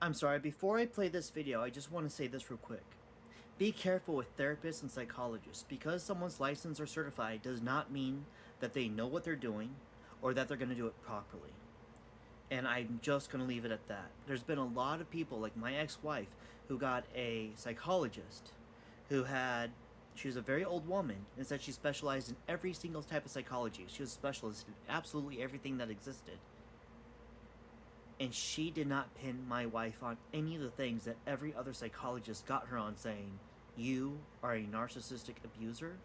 I'm sorry, before I play this video, I just want to say this real quick. Be careful with therapists and psychologists. Because someone's licensed or certified does not mean that they know what they're doing or that they're going to do it properly. And I'm just going to leave it at that. There's been a lot of people, like my ex-wife, who got a psychologist who had, she was a very old woman and said she specialized in every single type of psychology. She was a specialist in absolutely everything that existed. And she did not pin my wife on any of the things that every other psychologist got her on, saying, you are a narcissistic abuser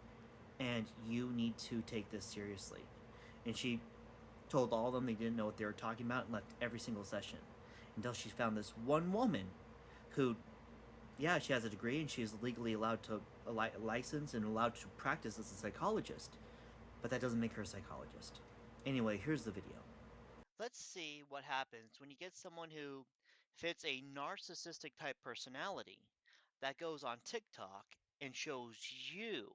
and you need to take this seriously. And she told all of them they didn't know what they were talking about and left every single session until she found this one woman who, yeah, she has a degree and she is legally allowed to license and allowed to practice as a psychologist, but that doesn't make her a psychologist. Anyway, here's the video. Let's see what happens when you get someone who fits a narcissistic type personality that goes on TikTok and shows you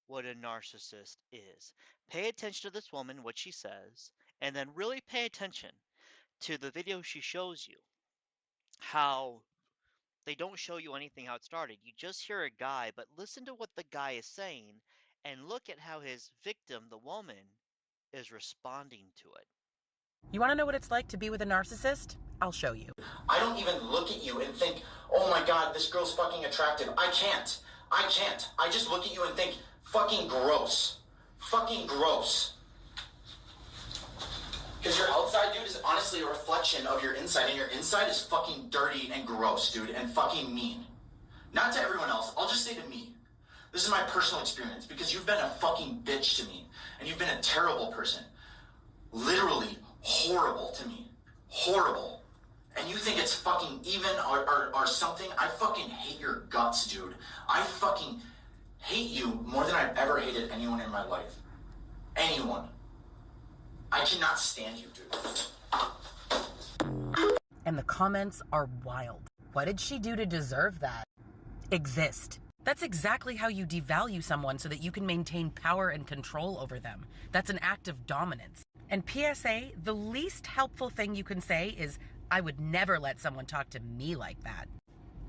what a narcissist is. Pay attention to this woman, what she says, and then really pay attention to the video she shows you. How they don't show you anything how it started. You just hear a guy, but listen to what the guy is saying and look at how his victim, the woman, is responding to it. You want to know what it's like to be with a narcissist? I'll show you. I don't even look at you and think, oh my god, this girl's fucking attractive. I can't. I can't. I just look at you and think, fucking gross. Fucking gross. Because your outside, dude, is honestly a reflection of your inside, and your inside is fucking dirty and gross, dude, and fucking mean. Not to everyone else, I'll just say to me. This is my personal experience, because you've been a fucking bitch to me, and you've been a terrible person. Literally horrible to me. Horrible. And you think it's fucking even or something? I fucking hate your guts, dude. I fucking hate you more than I've ever hated anyone in my life. Anyone. I cannot stand you, dude. And the comments are wild. What did she do to deserve that? Exist. That's exactly how you devalue someone so that you can maintain power and control over them. That's an act of dominance. And PSA, the least helpful thing you can say is, I would never let someone talk to me like that.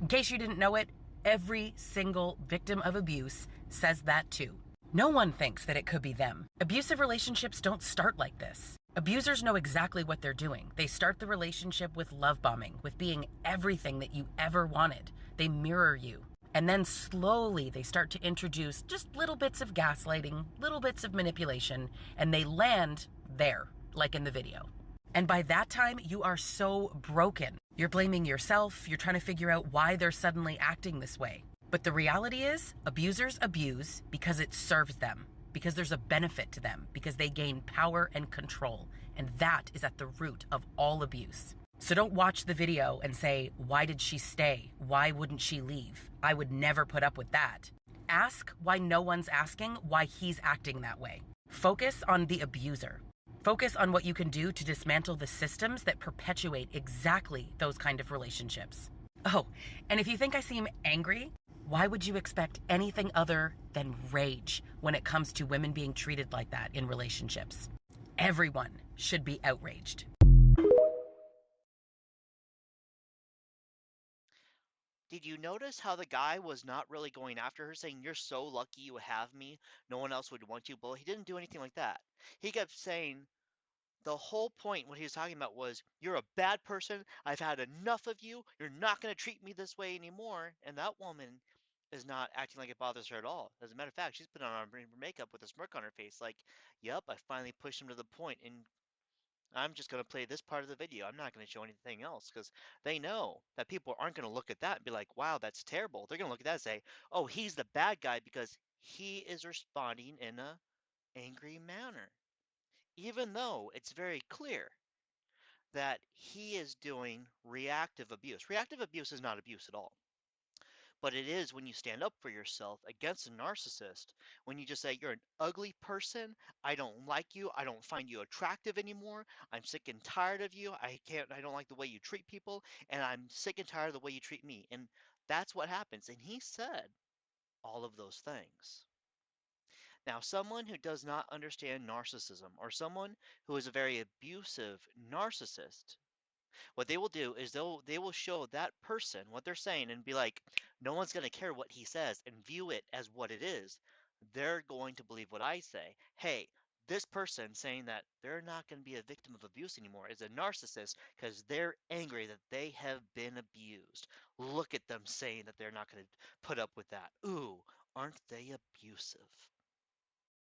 In case you didn't know it, every single victim of abuse says that too. No one thinks that it could be them. Abusive relationships don't start like this. Abusers know exactly what they're doing. They start the relationship with love bombing, with being everything that you ever wanted. They mirror you. And then slowly they start to introduce just little bits of gaslighting, little bits of manipulation, and they land there, like in the video. And by that time, you are so broken. You're blaming yourself. You're trying to figure out why they're suddenly acting this way. But the reality is, abusers abuse because it serves them, because there's a benefit to them, because they gain power and control. And that is at the root of all abuse. So don't watch the video and say, why did she stay? Why wouldn't she leave? I would never put up with that. Ask why no one's asking why he's acting that way. Focus on the abuser. Focus on what you can do to dismantle the systems that perpetuate exactly those kind of relationships. Oh, and if you think I seem angry, why would you expect anything other than rage when it comes to women being treated like that in relationships? Everyone should be outraged. Did you notice how the guy was not really going after her, saying, "You're so lucky you have me. No one else would want you." Well, he didn't do anything like that. He kept saying the whole point, what he was talking about was, "You're a bad person. I've had enough of you. You're not going to treat me this way anymore." And that woman is not acting like it bothers her at all. As a matter of fact, she's put on her makeup with a smirk on her face, like, "Yep, I finally pushed him to the point, and I'm just going to play this part of the video. I'm not going to show anything else," because they know that people aren't going to look at that and be like, "Wow, that's terrible." They're going to look at that and say, "Oh, he's the bad guy because he is responding in a angry manner." Even though it's very clear that he is doing reactive abuse. Reactive abuse is not abuse at all. But it is when you stand up for yourself against a narcissist, when you just say, "You're an ugly person. I don't like you. I don't find you attractive anymore. I'm sick and tired of you. I don't like the way you treat people. And I'm sick and tired of the way you treat me." And that's what happens. And he said all of those things. Now, someone who does not understand narcissism, or someone who is a very abusive narcissist, What they will do is they will show that person what they're saying and be like, no one's going to care what he says and view it as what it is. They're going to believe what I say. Hey, this person saying that they're not going to be a victim of abuse anymore is a narcissist because they're angry that they have been abused. Look at them saying that they're not going to put up with that. Ooh, aren't they abusive?